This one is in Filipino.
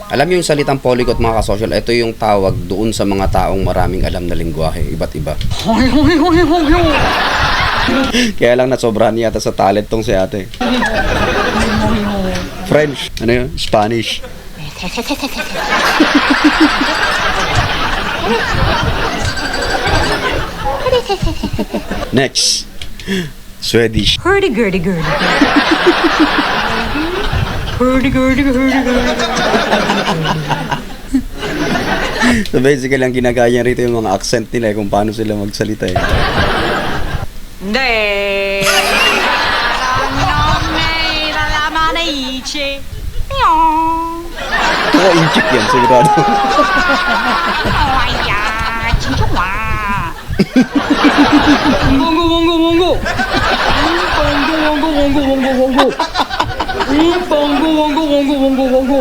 Alam niyo yung salitang polyglot mga ka-social, ito yung tawag doon sa mga taong maraming alam na lingwahe, iba't iba. Kaya lang nasobrahan yata sa talent tong si ate. French, ano yun? Spanish. Next, Swedish. Hurdy-gurdy-gurdy. Hurdy-gurdy-gurdy-gurdy. So basically, ang ginagaya rito yung mga accent nila kung paano sila magsalita eh. Hindi. Lalaman na ichi. Kaya inchik yan, sigurado. Bongo, bongo, bongo. Bongo, bongo, bongo, bongo, bongo. Bongo, bongo, bongo, bongo, bongo.